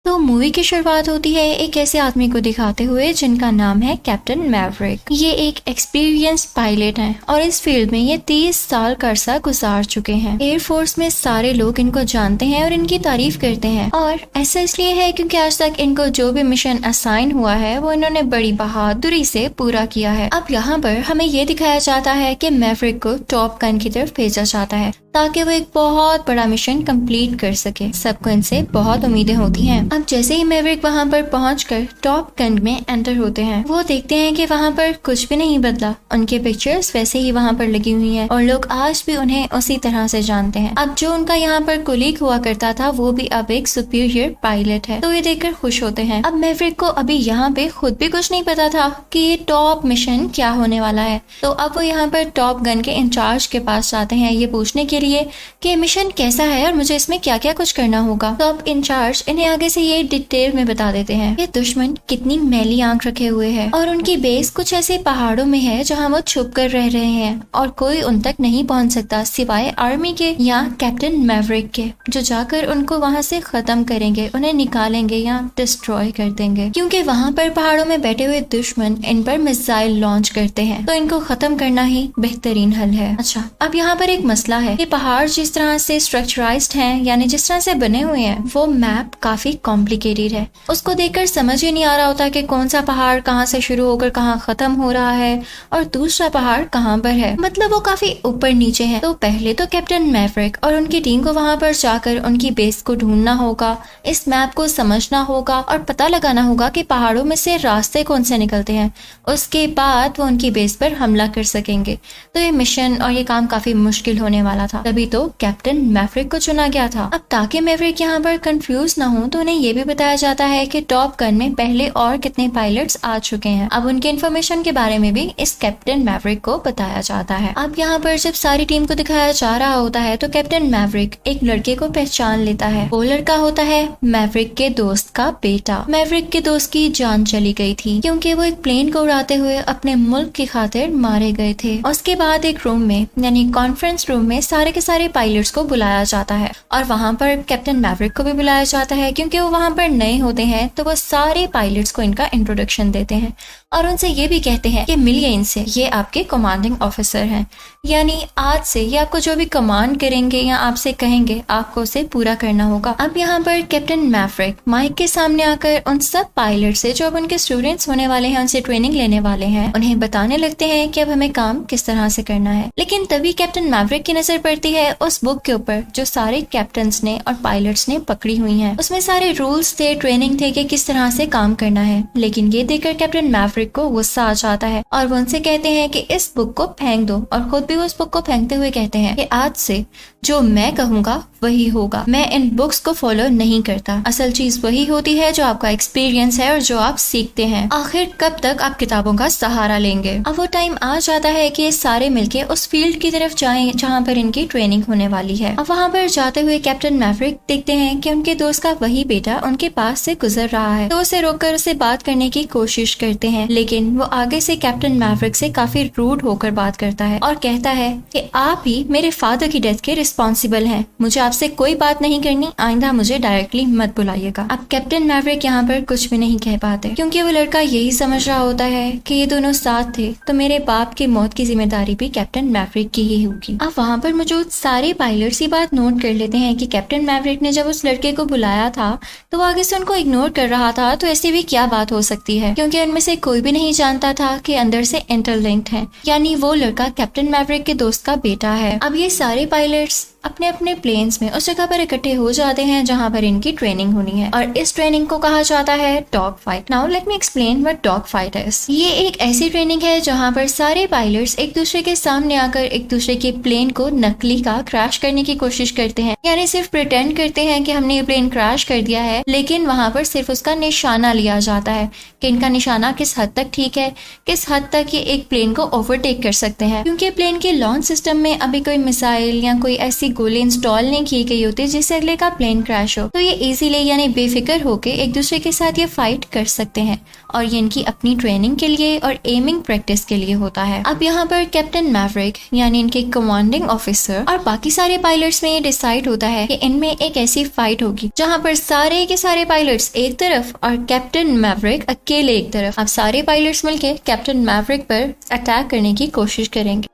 तो मूवी की शुरुआत होती है एक ऐसे आदमी को दिखाते हुए जिनका नाम है कैप्टन मैवरिक। ये एक एक्सपीरियंस पायलट हैं और इस फील्ड में ये 30 साल का अरसा गुजार चुके हैं। एयरफोर्स में सारे लोग इनको जानते हैं और इनकी तारीफ करते हैं, और ऐसा इसलिए है क्योंकि आज तक इनको जो भी मिशन असाइन हुआ है वो इन्होंने बड़ी बहादुरी से पूरा किया है। अब यहाँ पर हमें ये दिखाया जाता है कि मैवरिक को टॉप गन की तरफ भेजा जाता है ताकि वो एक बहुत बड़ा मिशन कंप्लीट कर सके। सबको इनसे बहुत उम्मीदें होती हैं। अब जैसे ही मैवरिक वहाँ पर पहुंचकर टॉप गन में एंटर होते हैं, वो देखते हैं कि वहाँ पर कुछ भी नहीं बदला। उनके पिक्चर्स वैसे ही वहाँ पर लगी हुई हैं और लोग आज भी उन्हें उसी तरह से जानते हैं। अब जो उनका यहाँ पर कोलीग हुआ करता था वो भी अब एक सुपीरियर पायलट है, तो ये देखकर खुश होते हैं। अब मैवरिक को अभी यहाँ पे खुद भी कुछ नहीं पता था कि ये टॉप मिशन क्या होने वाला है, तो अब वो यहाँ पर टॉप गन के इंचार्ज के पास जाते हैं ये पूछने के लिए कि मिशन कैसा है और मुझे इसमें क्या क्या कुछ करना होगा। तो अब इंचार्ज इन्हें आगे से ये डिटेल में बता देते हैं कि दुश्मन कितनी मैली आंख रखे हुए है और उनकी बेस कुछ ऐसे पहाड़ों में है जहाँ वो छुप कर रह रहे हैं और कोई उन तक नहीं पहुँच सकता सिवाय आर्मी के या कैप्टन मैवरिक के, जो जाकर उनको वहाँ से खत्म करेंगे, उन्हें निकालेंगे या डिस्ट्रॉय कर देंगे, क्योंकि वहाँ पर पहाड़ों में बैठे हुए दुश्मन इन पर मिसाइल लॉन्च करते हैं, तो इनको खत्म करना ही बेहतरीन हल है। अच्छा, अब यहाँ पर एक मसला है, ये पहाड़ जिस तरह से स्ट्रक्चराइज्ड हैं, यानी जिस तरह से बने हुए हैं, वो मैप काफी कॉम्प्लिकेटेड है। उसको देखकर समझ ही नहीं आ रहा होता कि कौन सा पहाड़ कहाँ से शुरू होकर कहाँ खत्म हो रहा है और दूसरा पहाड़ कहाँ पर है, मतलब वो काफी ऊपर नीचे है। तो पहले तो कैप्टन मैवरिक और उनकी टीम को वहाँ पर जाकर उनकी बेस को ढूंढना होगा, इस मैप को समझना होगा और पता लगाना होगा कि पहाड़ों में से रास्ते कौन से निकलते हैं। उसके बाद वो उनकी बेस पर हमला कर सकेंगे। तो ये मिशन और ये काम काफी मुश्किल होने वाला था, तभी तो कैप्टन मैवरिक को चुना गया था। अब ताकि मैवरिक यहाँ पर कंफ्यूज ना हो तो उन्हें ये भी बताया जाता है कि टॉप गन में पहले और कितने पायलट्स आ चुके हैं। अब उनके इन्फॉर्मेशन के बारे में भी इस कैप्टन मैवरिक को बताया जाता है। अब यहाँ पर जब सारी टीम को दिखाया जा रहा होता है तो कैप्टन मैवरिक एक लड़के को पहचान लेता है। वो लड़का होता है मैवरिक के दोस्त का बेटा। मैवरिक के दोस्त की जान चली गई थी क्योंकि वो एक प्लेन को उड़ाते हुए अपने मुल्क की खातिर मारे गए थे। उसके बाद एक रूम में यानी कॉन्फ्रेंस रूम में सारे के सारे पायलट्स को बुलाया जाता है और वहाँ पर कैप्टन मैवरिक को भी बुलाया जाता है क्योंकि वो वहाँ पर नए होते हैं, तो वो सारे पायलट्स को इनका इंट्रोडक्शन देते हैं और उनसे ये भी कहते हैं कि मिलिए इनसे, ये आपके कमांडिंग ऑफिसर हैं, यानी आज से ये आपको जो भी कमांड करेंगे या आपसे कहेंगे आपको उसे पूरा करना होगा। अब यहाँ पर कैप्टन मैवरिक माइक के सामने आकर उन सब पायलट से जो अब उनके स्टूडेंट्स होने वाले हैं, उनसे ट्रेनिंग लेने वाले हैं, उन्हें बताने लगते हैं कि अब हमें काम किस तरह से करना है। लेकिन तभी कैप्टन मैवरिक की नजर पड़ती है उस बुक के ऊपर जो सारे कैप्टन्स ने और पायलट्स ने पकड़ी हुई है। उसमें सारे रूल्स थे, ट्रेनिंग थे कि किस तरह से काम करना है। लेकिन ये देखकर कैप्टन मैवरिक को गुस्सा आ जाता है और वो उनसे कहते हैं कि इस बुक को फेंक दो, और खुद भी वो उस बुक को फेंकते हुए कहते हैं कि आज से जो मैं कहूँगा वही होगा, मैं इन बुक्स को फॉलो नहीं करता। असल चीज वही होती है जो आपका एक्सपीरियंस है और जो आप सीखते हैं। आखिर कब तक आप किताबों का सहारा लेंगे। अब वो टाइम आ जाता है कि सारे मिलके उस फील्ड की तरफ जाएं जहाँ पर इनकी ट्रेनिंग होने वाली है। अब वहाँ पर जाते हुए कैप्टन मैवरिक देखते हैं कि उनके दोस्त का वही बेटा उनके पास से गुजर रहा है, तो उसे रोककर उसे बात करने की कोशिश करते हैं, लेकिन वो आगे से कैप्टन मैवरिक से काफी रूड होकर बात करता है और कहता है कि आप ही मेरे फादर की डेथ के रिस्पॉन्सिबल हैं, मुझे आपसे कोई बात नहीं करनी, आइंदा मुझे डायरेक्टली मत बुलाइएगा। अब कैप्टन मैवरिक यहाँ पर कुछ भी नहीं कह पाते क्योंकि वो लड़का यही समझ रहा होता है कि ये दोनों साथ थे तो मेरे बाप की मौत की जिम्मेदारी भी कैप्टन मैवरिक की ही होगी। अब वहाँ पर मौजूद सारे पायलट्स ये बात नोट कर लेते हैं कि कैप्टन मैवरिक ने जब उस लड़के को बुलाया था तो वो आगे से उनको इग्नोर कर रहा था, तो ऐसी भी क्या बात हो सकती है, क्योंकि उनमें से कोई भी नहीं जानता था कि अंदर से इंटरलिंक्ड है, यानी वो लड़का कैप्टन मैवरिक के दोस्त का बेटा है। अब ये सारे पायलट्स अपने अपने प्लेन्स में उस जगह पर इकट्ठे हो जाते हैं जहाँ पर इनकी ट्रेनिंग होनी है और इस ट्रेनिंग को कहा जाता है dog fight. Now let me explain what dog fight is. ये एक ऐसी ट्रेनिंग है जहाँ पर सारे पायलट्स एक दूसरे के सामने आकर एक दूसरे के प्लेन को नकली का क्रैश करने की कोशिश करते हैं, यानी सिर्फ प्रिटेंड करते हैं कि हमने ये प्लेन क्रैश कर दिया है, लेकिन वहाँ पर सिर्फ उसका निशाना लिया जाता है कि इनका निशाना किस हद तक ठीक है, किस हद तक ये एक प्लेन को ओवरटेक कर सकते हैं, क्योंकि प्लेन के लॉन्च सिस्टम में अभी कोई मिसाइल या कोई ऐसी गोली इंस्टॉल नहीं की गई होती जिससे अगले का प्लेन क्रैश हो, तो ये इजीली यानी बेफिक्र होके एक दूसरे के साथ ये फाइट कर सकते हैं और ये इनकी अपनी ट्रेनिंग के लिए और एमिंग प्रैक्टिस के लिए होता है। अब यहाँ पर कैप्टन मैवरिक यानी इनके कमांडिंग ऑफिसर ऑफिसर और बाकी सारे पायलट्स में ये डिसाइड होता है कि इनमें एक ऐसी फाइट होगी जहाँ पर सारे के सारे पायलट्स एक तरफ और कैप्टन मैवरिक अकेले एक तरफ। अब सारे पायलट्स मिलके कैप्टन मैवरिक पर अटैक करने की कोशिश करेंगे।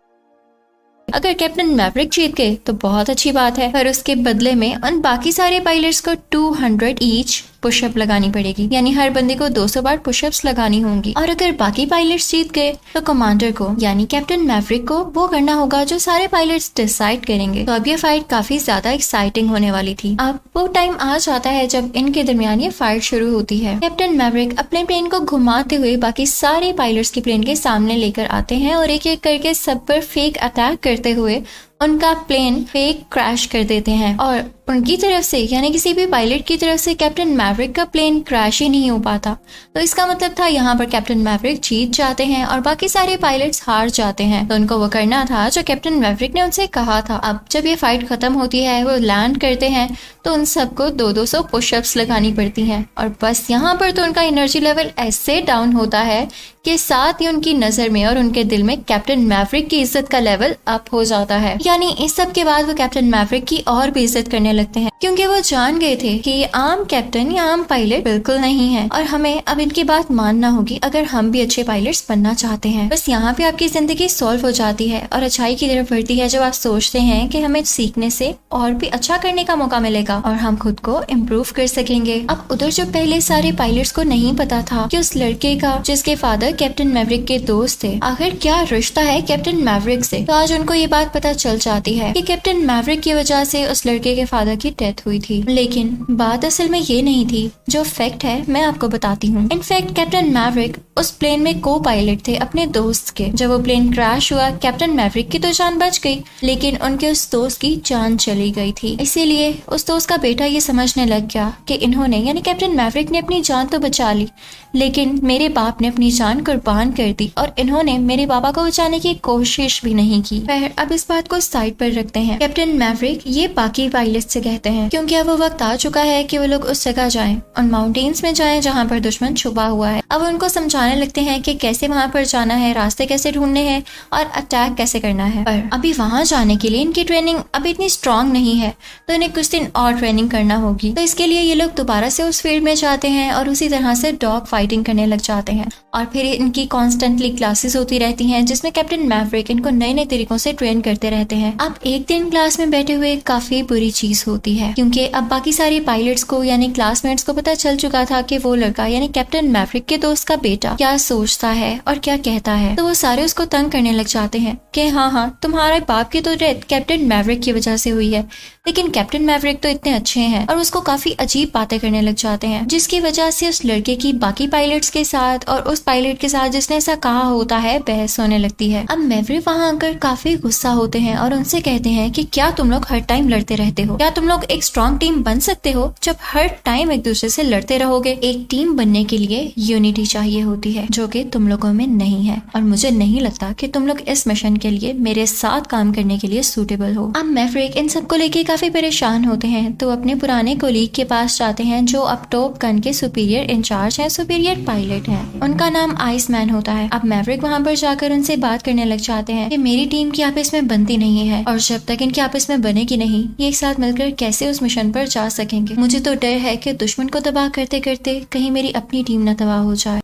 अगर कैप्टन मैवरिक जीत गए तो बहुत अच्छी बात है, पर उसके बदले में उन बाकी सारे पायलट्स को 200 ईच पुशअप लगानी पड़ेगी, यानी हर बंदे को 200 बार पुशअप्स लगानी होंगी। और अगर बाकी पायलट्स जीत गए तो कमांडर को यानी कैप्टन मैवरिक को वो करना होगा जो सारे पायलट्स डिसाइड करेंगे। तो अब ये फाइट काफी ज्यादा एक्साइटिंग होने वाली थी। अब वो टाइम आ जाता है जब इनके दरमियान ये फाइट शुरू होती है। कैप्टन मैवरिक अपने प्लेन को घुमाते हुए बाकी सारे पायलट्स के प्लेन के सामने लेकर आते हैं और एक एक करके सब पर फेक अटैक करते हुए उनका प्लेन फेक क्रैश कर देते हैं। और उनकी तरफ से यानी किसी भी पायलट की तरफ से कैप्टन मैवरिक का प्लेन क्रैश ही नहीं हो पाता। तो इसका मतलब था यहाँ पर कैप्टन मैवरिक जीत जाते हैं और बाकी सारे पायलट्स हार जाते हैं। तो उनको वो करना था जो कैप्टन मैवरिक ने उनसे कहा था। अब जब ये फाइट खत्म होती है, वो लैंड करते हैं तो उन सबको 200 पुशअप्स लगानी पड़ती हैं। और बस यहाँ पर तो उनका एनर्जी लेवल ऐसे डाउन होता है कि साथ ही उनकी नजर में और उनके दिल में कैप्टन मैवरिक की इज्जत का लेवल अप हो जाता है। यानी इस सब के बाद वो कैप्टन मैवरिक की और भी इज्जत करने लगते हैं, क्योंकि वो जान गए थे कि ये आम कैप्टन या आम पायलट बिल्कुल नहीं है और हमें अब इनकी बात मानना होगी अगर हम भी अच्छे पायलट्स बनना चाहते हैं। बस यहाँ पे आपकी जिंदगी सॉल्व हो जाती है और अच्छाई की तरफ बढ़ती है जब आप सोचते हैं कि हमें सीखने से और भी अच्छा करने का मौका मिलेगा और हम खुद को इम्प्रूव कर सकेंगे। अब उधर जो पहले सारे पायलट्स को नहीं पता था कि उस लड़के का जिसके फादर कैप्टन मैवरिक के दोस्त थे, आखिर क्या रिश्ता है कैप्टन मैवरिक से, तो आज उनको ये बात पता चल जाती है कि कैप्टन मैवरिक की वजह से उस लड़के के फादर की डेथ हुई थी। लेकिन बात असल में ये नहीं थी, जो फैक्ट है मैं आपको बताती हूँ। इनफैक्ट कैप्टन मैवरिक उस प्लेन में को पायलट थे अपने दोस्त के। जब वो प्लेन क्रैश हुआ, कैप्टन मैवरिक की तो जान बच गई, लेकिन उनके उस दोस्त की जान चली गई थी। इसीलिए उस दोस्त का बेटा ये समझने लग गया कि इन्होंने यानी कैप्टन मैवरिक ने अपनी जान तो बचा ली, लेकिन मेरे बाप ने अपनी जान कुर्बान कर दी और इन्होंने मेरे बाबा को बचाने की कोशिश भी नहीं की। पर अब इस बात को साइड पर रखते हैं। कैप्टन मैवरिक ये बाकी पायलट से कहते हैं क्योंकि अब वो वक्त आ चुका है कि वो लोग उस जगह जाएं, उन माउंटेन्स में जाएं जहाँ पर दुश्मन छुपा हुआ है। अब उनको समझाने लगते हैं कि कैसे वहाँ पर जाना है, रास्ते कैसे ढूंढने हैं और अटैक कैसे करना है। पर अभी वहाँ जाने के लिए इनकी ट्रेनिंग अभी इतनी स्ट्रांग नहीं है, तो इन्हें कुछ दिन और ट्रेनिंग करना होगी। तो इसके लिए ये लोग दोबारा से उस फील्ड में जाते हैं और उसी तरह से डॉग फाइटिंग करने लग जाते हैं। और फिर इनकी कॉन्स्टेंटली क्लासेस होती रहती हैं जिसमें कैप्टन मैवरिक इनको नए नए तरीकों से ट्रेन करते रहते हैं। अब एक दिन क्लास में बैठे हुए काफी बुरी चीज होती है, क्योंकि अब बाकी सारे पायलट्स को यानी क्लासमेट्स को पता चल चुका था कि वो लड़का यानी कैप्टन मैवरिक के दोस्त का बेटा क्या सोचता है और क्या कहता है। तो वो सारे उसको तंग करने लग जाते हैं कि हाँ तुम्हारे बाप की तो डेथ कैप्टन मैवरिक की वजह से हुई है, लेकिन कैप्टन मैवरिक तो इतने अच्छे हैं। और उसको काफी अजीब बातें करने लग जाते हैं, जिसकी वजह से उस लड़के की बाकी पायलट्स के साथ और उस पायलट के साथ जिसने ऐसा कहा होता है बहस होने लगती है। अब मैवरिक वहाँ आकर काफी गुस्सा होते हैं और उनसे कहते हैं कि क्या तुम लोग हर टाइम लड़ते रहते हो? क्या तुम लोग एक स्ट्रॉन्ग टीम बन सकते हो जब हर टाइम एक दूसरे से लड़ते रहोगे? एक टीम बनने के लिए यूनिटी चाहिए होती है, जो कि तुम लोगों में नहीं है, और मुझे नहीं लगता कि तुम लोग इस मिशन के लिए मेरे साथ काम करने के लिए सूटेबल हो। अब मैवरिक इन सबको लेके काफी परेशान होते हैं, तो अपने पुराने कोलीग के पास जाते हैं जो अब टॉप गन के सुपीरियर इंचार्ज हैं, सुपीरियर पायलट हैं। उनका नाम आइसमैन होता है। अब मैवरिक वहाँ पर जाकर उनसे बात करने लग जाते हैं कि मेरी टीम की आपस में बनती नहीं है, और जब तक इनकी आपस में बनेगी नहीं, ये एक साथ मिलकर कैसे उस मिशन पर जा सकेंगे। मुझे तो डर है कि दुश्मन को तबाह करते करते कहीं मेरी अपनी टीम न तबाह हो जाए।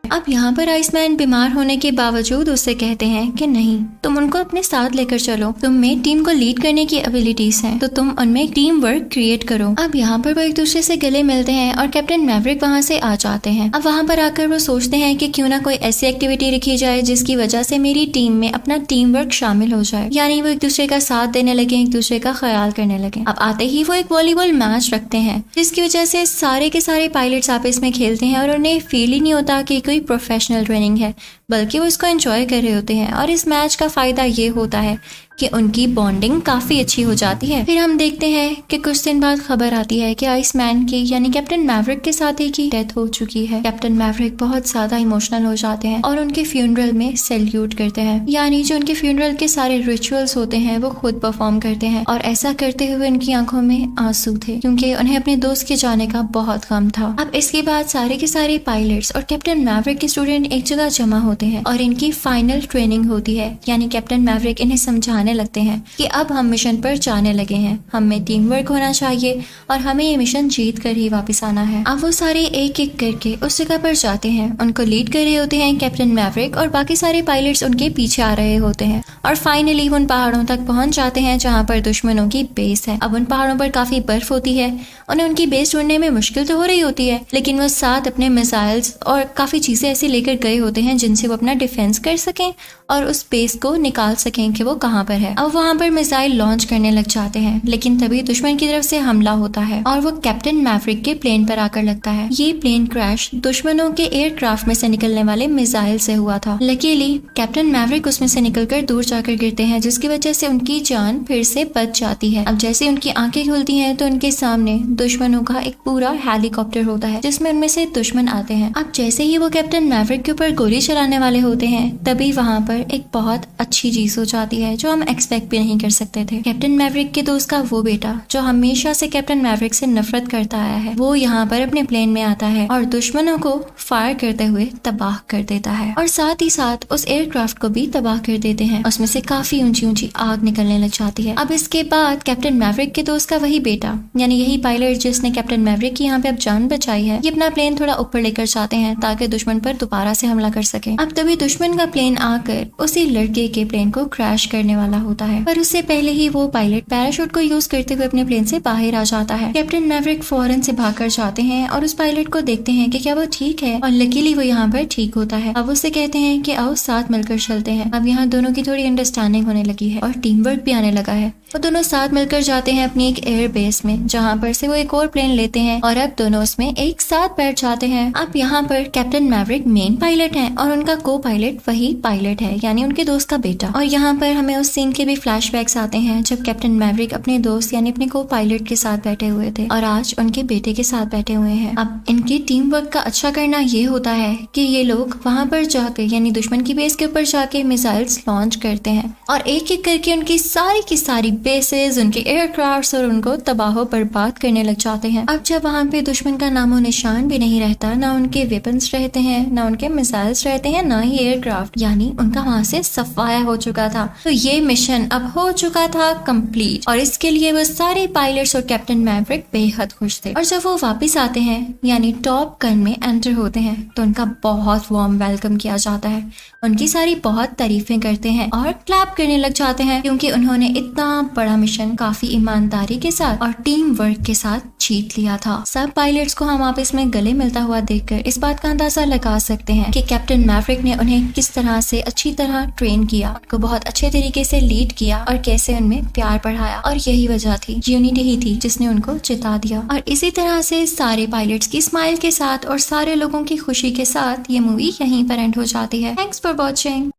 अब यहाँ पर आइसमैन बीमार होने के बावजूद उससे कहते हैं कि नहीं, तुम उनको अपने साथ लेकर चलो, तुम में टीम को लीड करने की एबिलिटीज हैं, तो तुम उनमें टीम वर्क क्रिएट करो। अब यहाँ पर वो एक दूसरे से गले मिलते हैं और कैप्टन मैवरिक वहाँ से आ जाते हैं। अब वहाँ पर आकर वो सोचते हैं कि क्यों ना कोई ऐसी एक्टिविटी रखी जाए जिसकी वजह से मेरी टीम में अपना टीम वर्क शामिल हो जाए, यानी वो एक दूसरे का साथ देने लगे, एक दूसरे का ख्याल करने लगे। अब आते ही वो एक वॉलीबॉल मैच रखते हैं, जिसकी वजह से सारे के सारे पायलट्स आपस में खेलते हैं और उन्हें फील ही नहीं होता कि कोई प्रोफेशनल ट्रेनिंग है, बल्कि वो इसको एंजॉय कर रहे होते हैं। और इस मैच का फायदा ये होता है कि उनकी बॉन्डिंग काफी अच्छी हो जाती है। फिर हम देखते हैं कि कुछ दिन बाद खबर आती है कि आइसमैन की यानी कैप्टन मैवरिक के साथी की डेथ हो चुकी है। कैप्टन मैवरिक बहुत ज्यादा इमोशनल हो जाते हैं और उनके फ्यूनरल में सैल्यूट करते हैं, यानी जो उनके फ्यूनरल के सारे रिचुअल्स होते हैं वो खुद परफॉर्म करते हैं। और ऐसा करते हुए उनकी आंखों में आंसू थे, क्योंकि उन्हें अपने दोस्त के जाने का बहुत गम था। अब इसके बाद सारे के सारे पायलट्स और कैप्टन मैवरिक के स्टूडेंट एक जगह जमा होते होते हैं और इनकी फाइनल ट्रेनिंग होती है, यानी कैप्टन मैवरिक इन्हें समझाने लगते हैं कि अब हम मिशन पर जाने लगे हैं, हम में टीम वर्क होना चाहिए और हमें ये मिशन जीत कर ही वापस आना है। अब वो सारे एक एक करके उस जगह पर जाते हैं, उनको लीड कर रहे होते हैं कैप्टन मैवरिक और बाकी सारे पायलट्स उनके पीछे आ रहे होते हैं और फाइनली उन पहाड़ों तक पहुंच जाते हैं जहाँ पर दुश्मनों की बेस है। अब उन पहाड़ों पर काफी बर्फ होती है, उन्हें उनकी बेस ढूंढने में मुश्किल तो हो रही होती है, लेकिन वो साथ अपने मिसाइल्स और काफी चीजें ऐसे लेकर गए होते हैं जिनसे वो अपना डिफेंस कर सकें और उस बेस को निकाल सकें कि वो कहाँ पर है। अब वहाँ पर मिसाइल लॉन्च करने लग जाते हैं, लेकिन तभी दुश्मन की तरफ से हमला होता है और वो कैप्टन मैवरिक के प्लेन पर आकर लगता है। ये प्लेन क्रैश दुश्मनों के एयरक्राफ्ट में से निकलने वाले मिसाइल से हुआ था। लकीली कैप्टन मैवरिक उसमें से निकलकर दूर जाकर गिरते हैं, जिसकी वजह से उनकी जान फिर से बच जाती है। अब जैसे उनकी आंखें खुलती हैं तो उनके सामने दुश्मनों का एक पूरा हेलीकॉप्टर होता है जिसमें उनमें से दुश्मन आते हैं। अब जैसे ही वो कैप्टन मैवरिक के ऊपर गोली चलाने वाले होते हैं तभी वहाँ पर एक बहुत अच्छी चीज हो जाती है जो हम एक्सपेक्ट भी नहीं कर सकते थे। कैप्टन मैवरिक के दोस्त का वो बेटा जो हमेशा से कैप्टन मैवरिक से नफरत करता आया है, वो यहाँ पर अपने प्लेन में आता है और दुश्मनों को फायर करते हुए तबाह कर देता है और साथ ही साथ उस एयरक्राफ्ट को भी तबाह कर देते हैं। उसमें से काफी ऊंची ऊंची आग निकलने लग जाती है। अब इसके बाद कैप्टन मैवरिक के दोस्त का वही बेटा, यानी यही पायलट जिसने कैप्टन मैवरिक की यहाँ पे अब जान बचाई है, ये अपना प्लेन थोड़ा ऊपर लेकर जाते हैं ताकि दुश्मन पर दोबारा से हमला कर सके। अब तभी दुश्मन का प्लेन आकर उसी लड़के के प्लेन को क्रैश करने वाला होता है, पर उससे पहले ही वो पायलट पैराशूट को यूज करते हुए अपने प्लेन से बाहर आ जाता है। कैप्टन मैवरिक फौरन से भागकर जाते हैं और उस पायलट को देखते हैं कि क्या वो ठीक है और लकीली वो यहाँ पर ठीक होता है। अब उससे कहते हैं कि आओ साथ मिलकर चलते हैं। अब यहाँ दोनों की थोड़ी अंडरस्टैंडिंग होने लगी है और टीम वर्क भी आने लगा है। वो दोनों साथ मिलकर जाते हैं अपनी एक एयर बेस में जहाँ पर से वो एक और प्लेन लेते हैं और अब दोनों उसमें एक साथ बैठ जाते हैं। अब यहाँ पर कैप्टन मैवरिक मेन पायलट हैं और उनका को पायलट वही पायलट है, यानी उनके दोस्त का बेटा। और यहाँ पर हमें उस सीन के भी फ्लैशबैक्स आते हैं जब कैप्टन मैवरिक अपने दोस्त यानी अपने को पायलट के साथ बैठे हुए थे और आज उनके बेटे के साथ बैठे हुए हैं। अब इनकी टीम वर्क का अच्छा करना ये होता है कि ये लोग वहां पर जाकर यानी दुश्मन की बेस के ऊपर जाके मिसाइल्स लॉन्च करते हैं और एक एक करके उनकी सारी की सारी बेसेस, उनके एयरक्राफ्ट और उनको तबाह बर्बाद करने लग जाते हैं। अब जब वहां पे दुश्मन का नामो निशान भी नहीं रहता, ना उनके वेपन्स रहते हैं, ना उनके मिसाइल्स रहते हैं, ना ही एयरक्राफ्ट, यानी उनका वहां से सफाया हो चुका था। तो ये मिशन अब हो चुका था कंप्लीट और इसके लिए वो सारे पायलट्स और कैप्टन मैवरिक बेहद खुश थे। और जब वो वापस आते हैं यानी टॉप गन में एंटर होते हैं तो उनका बहुत वार्म वेलकम किया जाता है, उनकी सारी बहुत तारीफें करते हैं और क्लैप करने लग जाते हैं क्योंकि उन्होंने इतना बड़ा मिशन काफी ईमानदारी के साथ और टीम वर्क के साथ जीत लिया था। सब पायलट्स को हम आपस में गले मिलता हुआ देखकर इस बात का अंदाजा लगा सकते हैं कि कैप्टन मैवरिक ने उन्हें किस तरह से अच्छी तरह ट्रेन किया, उनको बहुत अच्छे तरीके से लीड किया और कैसे उनमें प्यार बढ़ाया। और यही वजह थी, यूनिटी ही थी जिसने उनको जिता दिया। और इसी तरह से सारे पायलट्स की स्माइल के साथ और सारे लोगों की खुशी के साथ ये मूवी यहीं पर एंड हो जाती है। Thanks for watching.